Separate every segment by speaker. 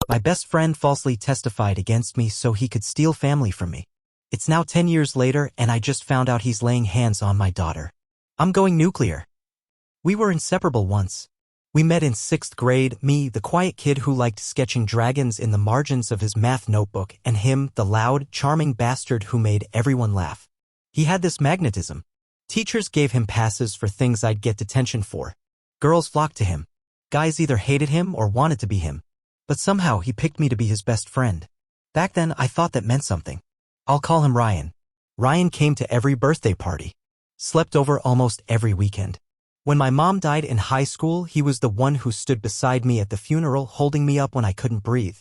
Speaker 1: My best friend falsely testified against me so he could steal family from me. It's now 10 years later and I just found out he's laying hands on my daughter. I'm going nuclear. We were inseparable once. We met in 6th grade, me, the quiet kid who liked sketching dragons in the margins of his math notebook, and him, the loud, charming bastard who made everyone laugh. He had this magnetism. Teachers gave him passes for things I'd get detention for. Girls flocked to him. Guys either hated him or wanted to be him. But somehow he picked me to be his best friend. Back then I thought that meant something. I'll call him Ryan. Ryan came to every birthday party. Slept over almost every weekend. When my mom died in high school, he was the one who stood beside me at the funeral, holding me up when I couldn't breathe.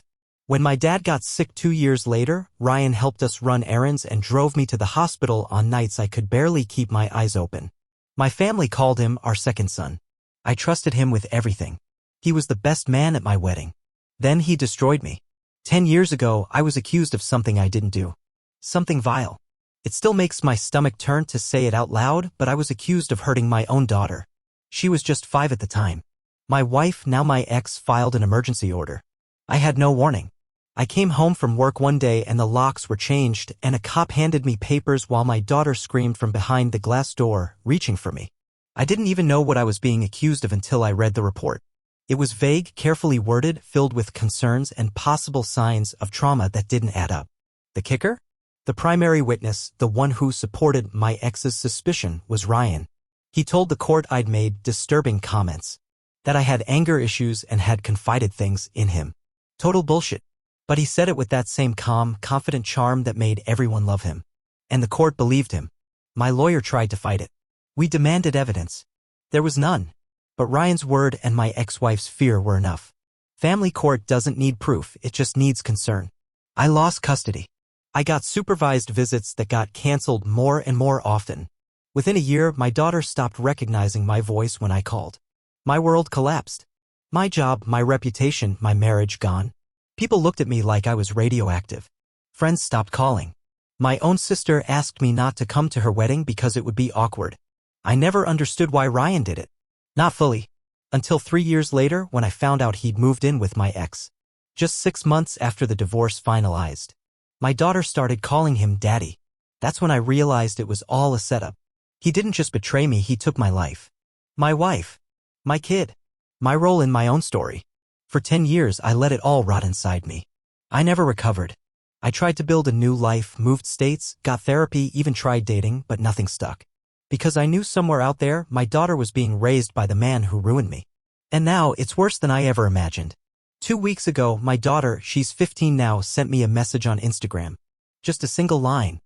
Speaker 1: When my dad got sick 2 years later, Ryan helped us run errands and drove me to the hospital on nights I could barely keep my eyes open. My family called him our second son. I trusted him with everything. He was the best man at my wedding. Then he destroyed me. 10 years ago, I was accused of something I didn't do. Something vile. It still makes my stomach turn to say it out loud, but I was accused of hurting my own daughter. She was just 5 at the time. My wife, now my ex, filed an emergency order. I had no warning. I came home from work one day and the locks were changed and a cop handed me papers while my daughter screamed from behind the glass door, reaching for me. I didn't even know what I was being accused of until I read the report. It was vague, carefully worded, filled with concerns and possible signs of trauma that didn't add up. The kicker? The primary witness, the one who supported my ex's suspicion, was Ryan. He told the court I'd made disturbing comments, that I had anger issues and had confided things in him. Total bullshit. But he said it with that same calm, confident charm that made everyone love him. And the court believed him. My lawyer tried to fight it. We demanded evidence. There was none. But Ryan's word and my ex-wife's fear were enough. Family court doesn't need proof, it just needs concern. I lost custody. I got supervised visits that got canceled more and more often. Within a year, my daughter stopped recognizing my voice when I called. My world collapsed. My job, my reputation, my marriage gone. People looked at me like I was radioactive. Friends stopped calling. My own sister asked me not to come to her wedding because it would be awkward. I never understood why Ryan did it. Not fully. Until 3 years later when I found out he'd moved in with my ex. Just 6 months after the divorce finalized. My daughter started calling him Daddy. That's when I realized it was all a setup. He didn't just betray me, he took my life. My wife. My kid. My role in my own story. For 10 years I let it all rot inside me. I never recovered. I tried to build a new life, moved states, got therapy, even tried dating, but nothing stuck. Because I knew somewhere out there my daughter was being raised by the man who ruined me. And now it's worse than I ever imagined. 2 weeks ago, my daughter, she's 15 now, sent me a message on Instagram. Just a single line.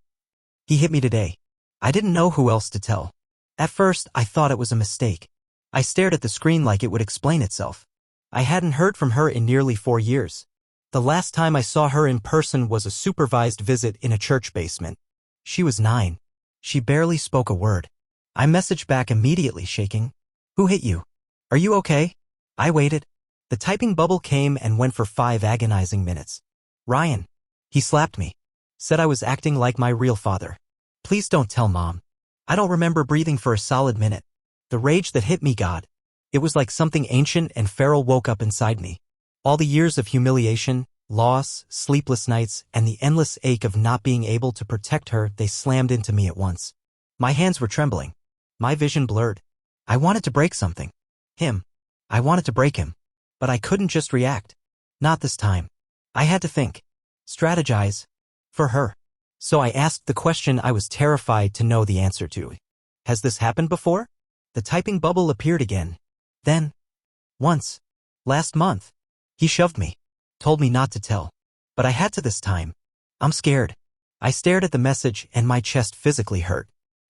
Speaker 1: He hit me today. I didn't know who else to tell. At first, I thought it was a mistake. I stared at the screen like it would explain itself. I hadn't heard from her in nearly 4 years. The last time I saw her in person was a supervised visit in a church basement. She was 9. She barely spoke a word. I messaged back immediately, shaking. Who hit you? Are you okay? I waited. The typing bubble came and went for 5 agonizing minutes. Ryan. He slapped me. Said I was acting like my real father. Please don't tell Mom. I don't remember breathing for a solid minute. The rage that hit me, God. It was like something ancient and feral woke up inside me. All the years of humiliation, loss, sleepless nights, and the endless ache of not being able to protect her, they slammed into me at once. My hands were trembling. My vision blurred. I wanted to break something. Him. I wanted to break him. But I couldn't just react. Not this time. I had to think. Strategize. For her. So I asked the question I was terrified to know the answer to. Has this happened before? The typing bubble appeared again. Then. Once. Last month. He shoved me. Told me not to tell. But I had to this time. I'm scared. I stared at the message and my chest physically hurt.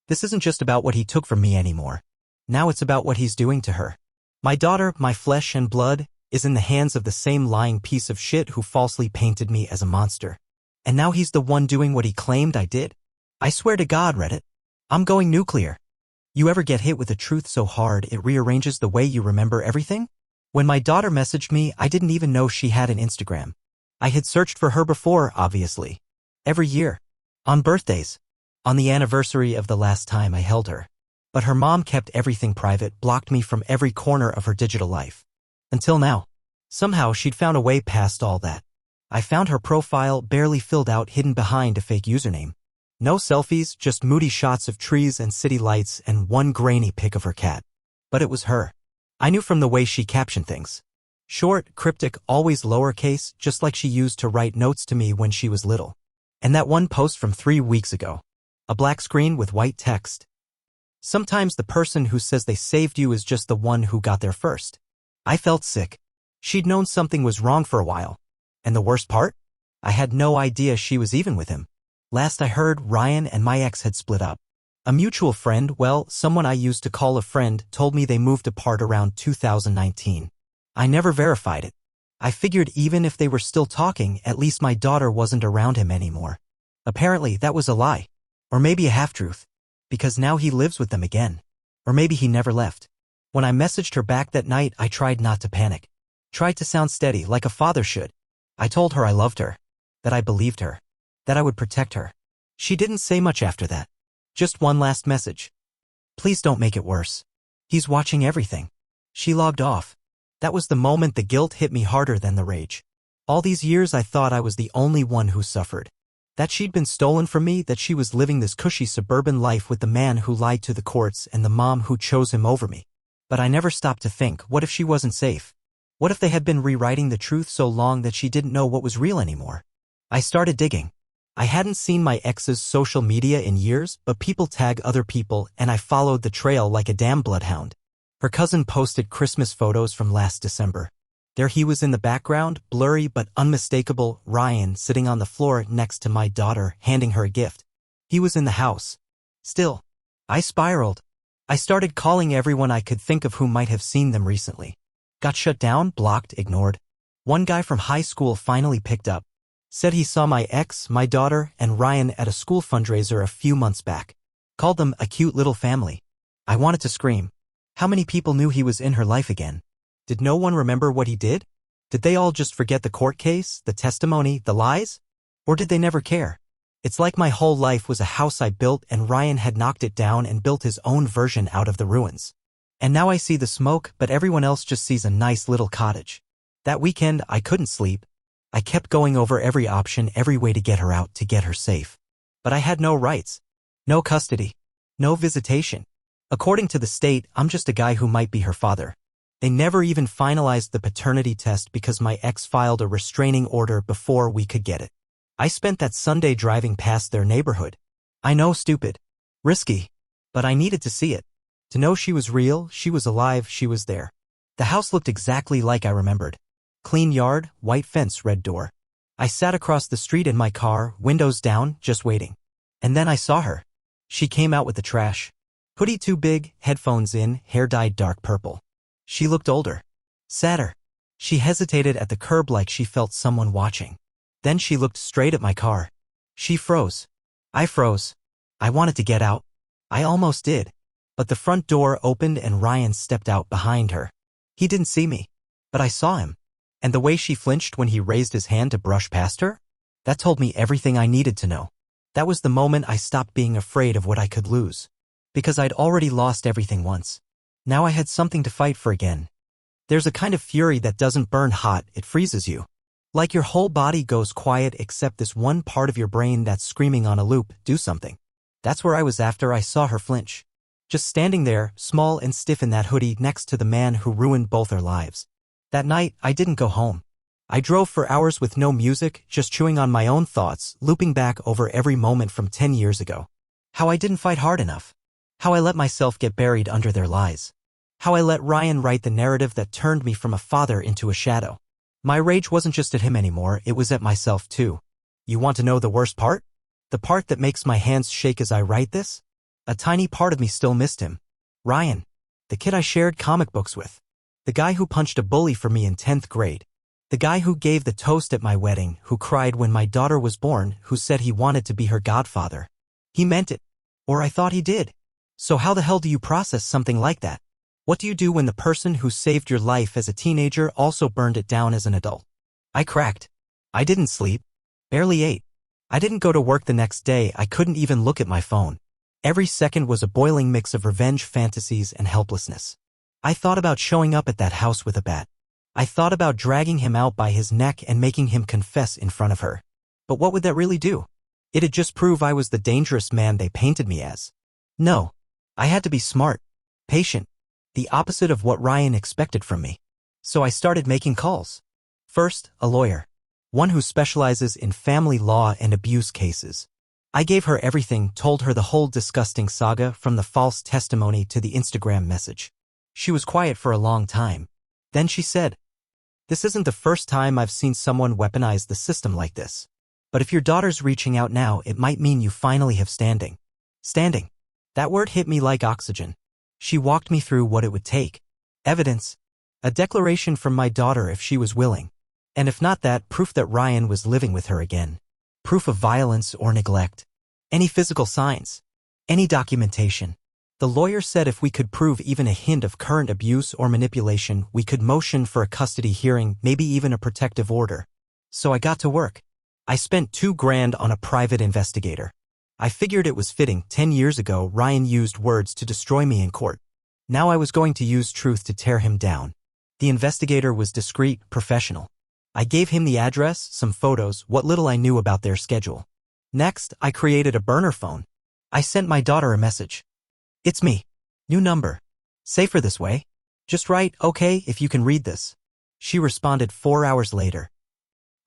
Speaker 1: This isn't just about what he took from me anymore. Now it's about what he's doing to her. My daughter, my flesh and blood, is in the hands of the same lying piece of shit who falsely painted me as a monster. And now he's the one doing what he claimed I did? I swear to God, Reddit. I'm going nuclear. You ever get hit with the truth so hard it rearranges the way you remember everything? When my daughter messaged me, I didn't even know she had an Instagram. I had searched for her before, obviously. Every year. On birthdays. On the anniversary of the last time I held her. But her mom kept everything private, blocked me from every corner of her digital life. Until now. Somehow she'd found a way past all that. I found her profile barely filled out, hidden behind a fake username. No selfies, just moody shots of trees and city lights and one grainy pic of her cat. But it was her. I knew from the way she captioned things. Short, cryptic, always lowercase, just like she used to write notes to me when she was little. And that one post from 3 weeks ago. A black screen with white text. Sometimes the person who says they saved you is just the one who got there first. I felt sick. She'd known something was wrong for a while. And the worst part? I had no idea she was even with him. Last I heard, Ryan and my ex had split up. A mutual friend, well, someone I used to call a friend, told me they moved apart around 2019. I never verified it. I figured even if they were still talking, at least my daughter wasn't around him anymore. Apparently, that was a lie. Or maybe a half-truth. Because now he lives with them again. Or maybe he never left. When I messaged her back that night, I tried not to panic. Tried to sound steady, like a father should. I told her I loved her. That I believed her. That I would protect her. She didn't say much after that. Just one last message. Please don't make it worse. He's watching everything. She logged off. That was the moment the guilt hit me harder than the rage. All these years I thought I was the only one who suffered. That she'd been stolen from me, that she was living this cushy suburban life with the man who lied to the courts and the mom who chose him over me. But I never stopped to think, what if she wasn't safe? What if they had been rewriting the truth so long that she didn't know what was real anymore? I started digging. I hadn't seen my ex's social media in years, but people tag other people and I followed the trail like a damn bloodhound. Her cousin posted Christmas photos from last December. There he was in the background, blurry but unmistakable, Ryan sitting on the floor next to my daughter, handing her a gift. He was in the house. Still. I spiraled. I started calling everyone I could think of who might have seen them recently. Got shut down, blocked, ignored. One guy from high school finally picked up. Said he saw my ex, my daughter, and Ryan at a school fundraiser a few months back. Called them a cute little family. I wanted to scream. How many people knew he was in her life again? Did no one remember what he did? Did they all just forget the court case, the testimony, the lies? Or did they never care? It's like my whole life was a house I built and Ryan had knocked it down and built his own version out of the ruins. And now I see the smoke, but everyone else just sees a nice little cottage. That weekend, I couldn't sleep. I kept going over every option, every way to get her out, to get her safe. But I had no rights. No custody. No visitation. According to the state, I'm just a guy who might be her father. They never even finalized the paternity test because my ex filed a restraining order before we could get it. I spent that Sunday driving past their neighborhood. I know, stupid. Risky. But I needed to see it. To know she was real, she was alive, she was there. The house looked exactly like I remembered. Clean yard, white fence, red door. I sat across the street in my car, windows down, just waiting. And then I saw her. She came out with the trash. Hoodie too big, headphones in, hair dyed dark purple. She looked older. Sadder. She hesitated at the curb like she felt someone watching. Then she looked straight at my car. She froze. I froze. I wanted to get out. I almost did. But the front door opened and Ryan stepped out behind her. He didn't see me. But I saw him. And the way she flinched when he raised his hand to brush past her? That told me everything I needed to know. That was the moment I stopped being afraid of what I could lose. Because I'd already lost everything once. Now I had something to fight for again. There's a kind of fury that doesn't burn hot, it freezes you. Like your whole body goes quiet except this one part of your brain that's screaming on a loop, do something. That's where I was after I saw her flinch. Just standing there, small and stiff in that hoodie next to the man who ruined both our lives. That night, I didn't go home. I drove for hours with no music, just chewing on my own thoughts, looping back over every moment from 10 years ago. How I didn't fight hard enough. How I let myself get buried under their lies. How I let Ryan write the narrative that turned me from a father into a shadow. My rage wasn't just at him anymore, it was at myself too. You want to know the worst part? The part that makes my hands shake as I write this? A tiny part of me still missed him. Ryan. The kid I shared comic books with. The guy who punched a bully for me in 10th grade. The guy who gave the toast at my wedding, who cried when my daughter was born, who said he wanted to be her godfather. He meant it. Or I thought he did. So how the hell do you process something like that? What do you do when the person who saved your life as a teenager also burned it down as an adult? I cracked. I didn't sleep. Barely ate. I didn't go to work the next day, I couldn't even look at my phone. Every second was a boiling mix of revenge fantasies and helplessness. I thought about showing up at that house with a bat. I thought about dragging him out by his neck and making him confess in front of her. But what would that really do? It'd just prove I was the dangerous man they painted me as. No. I had to be smart, patient, the opposite of what Ryan expected from me. So I started making calls. First, a lawyer. One who specializes in family law and abuse cases. I gave her everything, told her the whole disgusting saga from the false testimony to the Instagram message. She was quiet for a long time. Then she said, "This isn't the first time I've seen someone weaponize the system like this. But if your daughter's reaching out now, it might mean you finally have standing." Standing. That word hit me like oxygen. She walked me through what it would take. Evidence. A declaration from my daughter if she was willing. And if not that, proof that Ryan was living with her again. Proof of violence or neglect. Any physical signs. Any documentation. The lawyer said if we could prove even a hint of current abuse or manipulation, we could motion for a custody hearing, maybe even a protective order. So I got to work. I spent $2,000 on a private investigator. I figured it was fitting. 10 years ago, Ryan used words to destroy me in court. Now I was going to use truth to tear him down. The investigator was discreet, professional. I gave him the address, some photos, what little I knew about their schedule. Next, I created a burner phone. I sent my daughter a message. "It's me. New number. Safer this way. Just write, okay, if you can read this." She responded 4 hours later.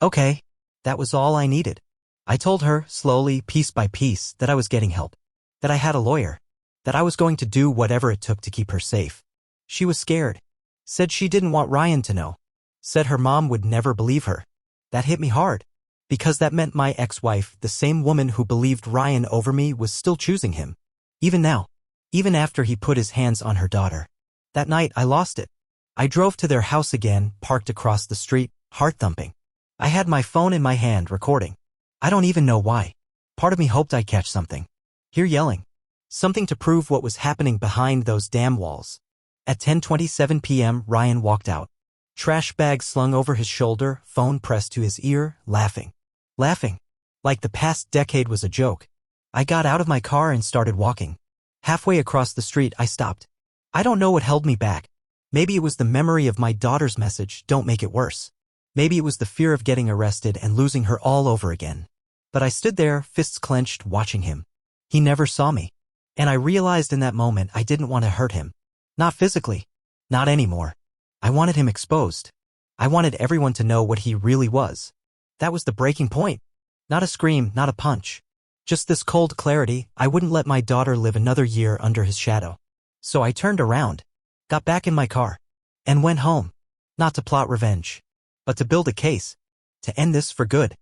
Speaker 1: Okay. That was all I needed. I told her, slowly, piece by piece, that I was getting help. That I had a lawyer. That I was going to do whatever it took to keep her safe. She was scared. Said she didn't want Ryan to know. Said her mom would never believe her. That hit me hard. Because that meant my ex-wife, the same woman who believed Ryan over me, was still choosing him. Even now. Even after he put his hands on her daughter. That night, I lost it. I drove to their house again, parked across the street, heart thumping. I had my phone in my hand, recording. I don't even know why. Part of me hoped I'd catch something. Hear yelling. Something to prove what was happening behind those damn walls. At 10:27 p.m., Ryan walked out. Trash bag slung over his shoulder, phone pressed to his ear, laughing. Laughing. Like the past decade was a joke. I got out of my car and started walking. Halfway across the street, I stopped. I don't know what held me back. Maybe it was the memory of my daughter's message, "Don't make it worse." Maybe it was the fear of getting arrested and losing her all over again. But I stood there, fists clenched, watching him. He never saw me. And I realized in that moment I didn't want to hurt him. Not physically. Not anymore. I wanted him exposed. I wanted everyone to know what he really was. That was the breaking point. Not a scream, not a punch. Just this cold clarity. I wouldn't let my daughter live another year under his shadow. So I turned around, got back in my car, and went home. Not to plot revenge, but to build a case. To end this for good.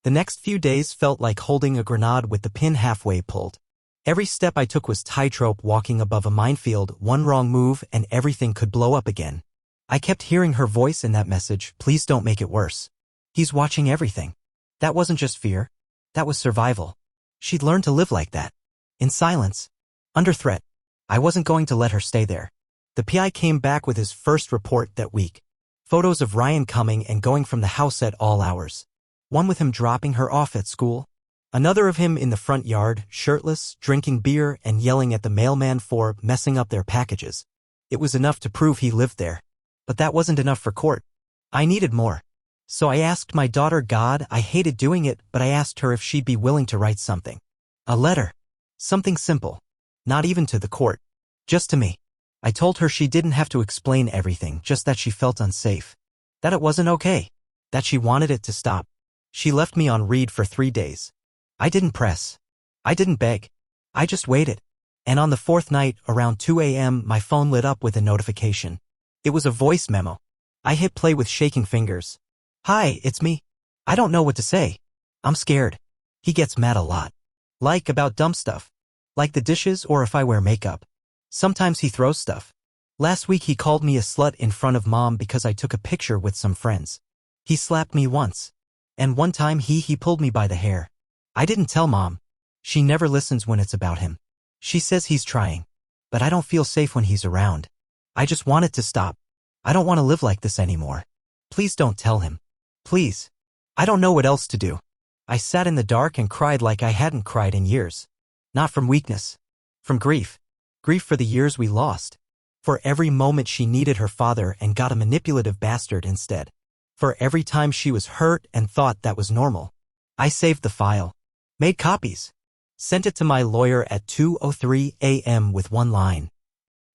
Speaker 1: The next few days felt like holding a grenade with the pin halfway pulled. Every step I took was tightrope walking above a minefield, one wrong move and everything could blow up again. I kept hearing her voice in that message, "Please don't make it worse. He's watching everything." That wasn't just fear. That was survival. She'd learned to live like that. In silence. Under threat. I wasn't going to let her stay there. The PI came back with his first report that week. Photos of Ryan coming and going from the house at all hours. One with him dropping her off at school. Another of him in the front yard, shirtless, drinking beer and yelling at the mailman for messing up their packages. It was enough to prove he lived there. But that wasn't enough for court. I needed more. So I asked my daughter God. I hated doing it, but I asked her if she'd be willing to write something. A letter. Something simple. Not even to the court. Just to me. I told her she didn't have to explain everything, just that she felt unsafe. That it wasn't okay. That she wanted it to stop. She left me on read for 3 days. I didn't press. I didn't beg. I just waited. And on the 4th night, around 2 a.m., my phone lit up with a notification. It was a voice memo. I hit play with shaking fingers. "Hi, it's me. I don't know what to say. I'm scared." He gets mad a lot. Like about dumb stuff. Like the dishes or if I wear makeup. Sometimes he throws stuff. Last week he called me a slut in front of Mom because I took a picture with some friends. He slapped me once. And one time he pulled me by the hair. I didn't tell Mom. She never listens when it's about him. She says he's trying. But I don't feel safe when he's around. I just want it to stop. I don't want to live like this anymore. Please don't tell him. Please. I don't know what else to do. I sat in the dark and cried like I hadn't cried in years. Not from weakness. From grief. Grief for the years we lost. For every moment she needed her father and got a manipulative bastard instead. For every time she was hurt and thought that was normal. I saved the file. Made copies. Sent it to my lawyer at 2:03 a.m. with one line.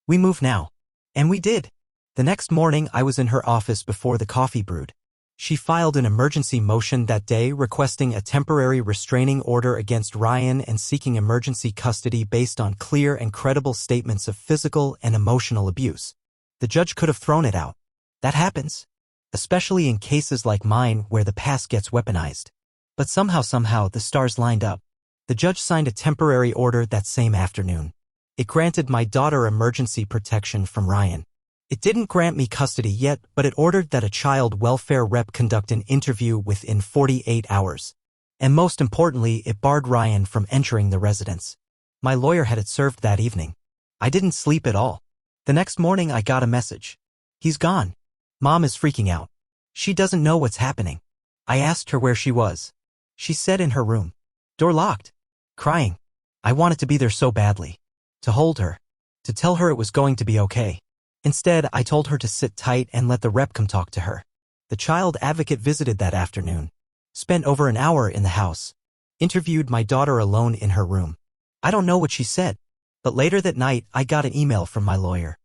Speaker 1: We move now. And we did. The next morning I was in her office before the coffee brewed. She filed an emergency motion that day requesting a temporary restraining order against Ryan and seeking emergency custody based on clear and credible statements of physical and emotional abuse. The judge could have thrown it out. That happens. Especially in cases like mine where the past gets weaponized. But somehow the stars lined up. The judge signed a temporary order that same afternoon. It granted my daughter emergency protection from Ryan. It didn't grant me custody yet, but it ordered that a child welfare rep conduct an interview within 48 hours. And most importantly, it barred Ryan from entering the residence. My lawyer had it served that evening. I didn't sleep at all. The next morning I got a message. He's gone. Mom is freaking out. She doesn't know what's happening. I asked her where she was. She said in her room. Door locked. Crying. I wanted to be there so badly. To hold her. To tell her it was going to be okay. Instead, I told her to sit tight and let the rep come talk to her. The child advocate visited that afternoon. Spent over an hour in the house. Interviewed my daughter alone in her room. I don't know what she said, but later that night I got an email from my lawyer.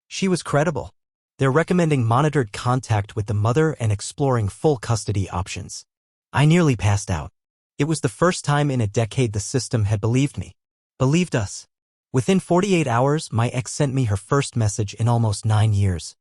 Speaker 1: She was credible. They're recommending monitored contact with the mother and exploring full custody options. I nearly passed out. It was the first time in a decade the system had believed me. Believed us. Within 48 hours, my ex sent me her first message in almost 9 years.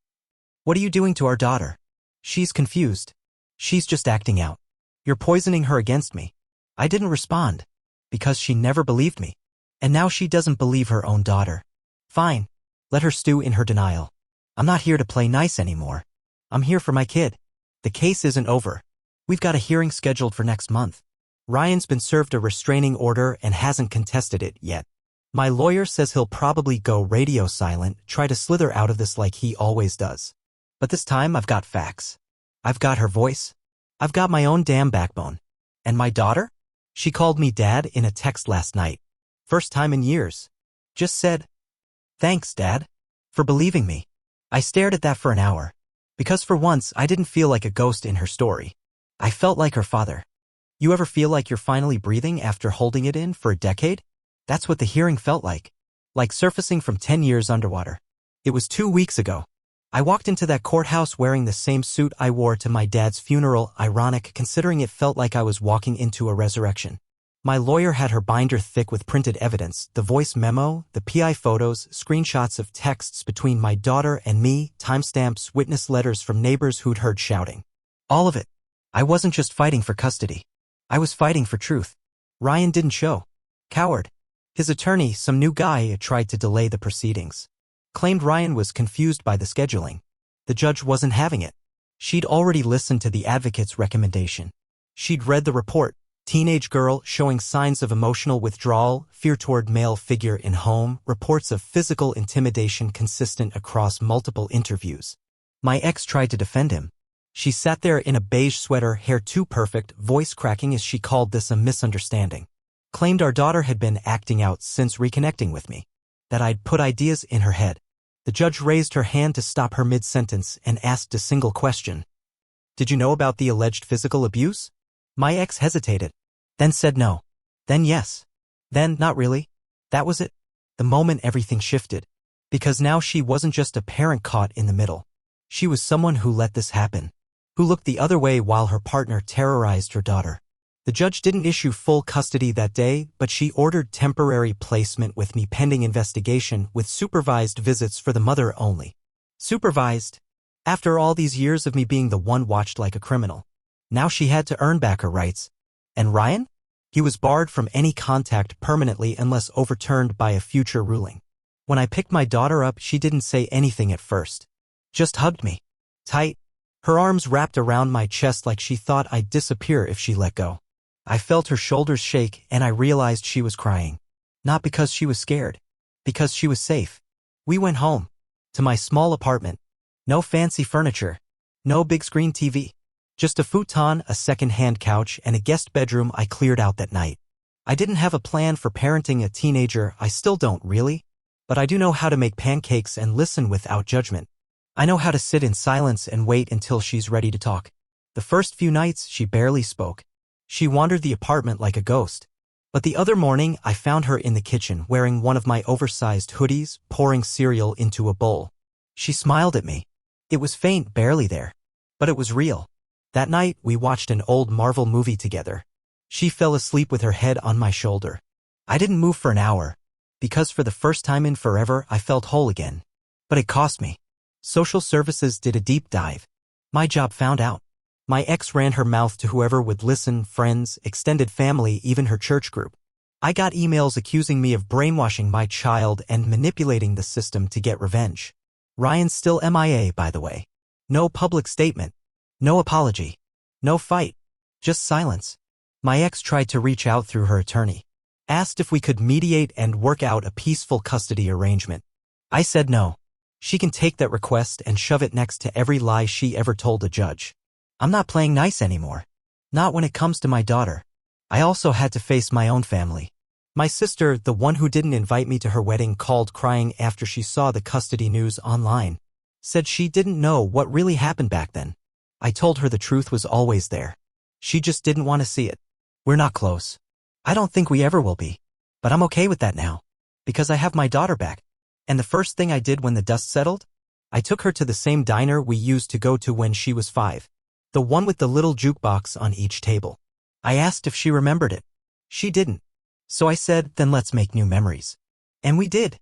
Speaker 1: What are you doing to our daughter? She's confused. She's just acting out. You're poisoning her against me. I didn't respond. Because she never believed me. And now she doesn't believe her own daughter. Fine. Let her stew in her denial. I'm not here to play nice anymore. I'm here for my kid. The case isn't over. We've got a hearing scheduled for next month. Ryan's been served a restraining order and hasn't contested it yet. My lawyer says he'll probably go radio silent, try to slither out of this like he always does. But this time I've got facts. I've got her voice. I've got my own damn backbone. And my daughter? She called me Dad in a text last night. First time in years. Just said, "Thanks, Dad, for believing me." I stared at that for an hour. Because for once I didn't feel like a ghost in her story. I felt like her father. You ever feel like you're finally breathing after holding it in for a decade? That's what the hearing felt like. Like surfacing from 10 years underwater. It was 2 weeks ago. I walked into that courthouse wearing the same suit I wore to my dad's funeral, ironic considering it felt like I was walking into a resurrection. My lawyer had her binder thick with printed evidence, the voice memo, the PI photos, screenshots of texts between my daughter and me, timestamps, witness letters from neighbors who'd heard shouting. All of it. I wasn't just fighting for custody. I was fighting for truth. Ryan didn't show. Coward. His attorney, some new guy, tried to delay the proceedings. Claimed Ryan was confused by the scheduling. The judge wasn't having it. She'd already listened to the advocate's recommendation. She'd read the report. Teenage girl showing signs of emotional withdrawal, fear toward male figure in home, reports of physical intimidation consistent across multiple interviews. My ex tried to defend him. She sat there in a beige sweater, hair too perfect, voice cracking as she called this a misunderstanding. Claimed our daughter had been acting out since reconnecting with me. That I'd put ideas in her head. The judge raised her hand to stop her mid-sentence and asked a single question. Did you know about the alleged physical abuse? My ex hesitated. Then said no. Then yes. Then not really. That was it. The moment everything shifted. Because now she wasn't just a parent caught in the middle. She was someone who let this happen. Who looked the other way while her partner terrorized her daughter. The judge didn't issue full custody that day, but she ordered temporary placement with me pending investigation with supervised visits for the mother only. Supervised? After all these years of me being the one watched like a criminal. Now she had to earn back her rights. And Ryan? He was barred from any contact permanently unless overturned by a future ruling. When I picked my daughter up, she didn't say anything at first. Just hugged me. Tight. Her arms wrapped around my chest like she thought I'd disappear if she let go. I felt her shoulders shake and I realized she was crying. Not because she was scared. Because she was safe. We went home. To my small apartment. No fancy furniture. No big screen TV. Just a futon, a second-hand couch, and a guest bedroom I cleared out that night. I didn't have a plan for parenting a teenager, I still don't really. But I do know how to make pancakes and listen without judgment. I know how to sit in silence and wait until she's ready to talk. The first few nights, she barely spoke. She wandered the apartment like a ghost. But the other morning, I found her in the kitchen wearing one of my oversized hoodies, pouring cereal into a bowl. She smiled at me. It was faint, barely there. But it was real. That night, we watched an old Marvel movie together. She fell asleep with her head on my shoulder. I didn't move for an hour, because for the first time in forever, I felt whole again. But it cost me. Social services did a deep dive. My job found out. My ex ran her mouth to whoever would listen, friends, extended family, even her church group. I got emails accusing me of brainwashing my child and manipulating the system to get revenge. Ryan's still MIA, by the way. No public statement. No apology. No fight. Just silence. My ex tried to reach out through her attorney. Asked if we could mediate and work out a peaceful custody arrangement. I said no. She can take that request and shove it next to every lie she ever told a judge. I'm not playing nice anymore. Not when it comes to my daughter. I also had to face my own family. My sister, the one who didn't invite me to her wedding, called crying after she saw the custody news online. Said she didn't know what really happened back then. I told her the truth was always there. She just didn't want to see it. We're not close. I don't think we ever will be. But I'm okay with that now. Because I have my daughter back. And the first thing I did when the dust settled? I took her to the same diner we used to go to when she was 5. The one with the little jukebox on each table. I asked if she remembered it. She didn't. So I said, then let's make new memories. And we did.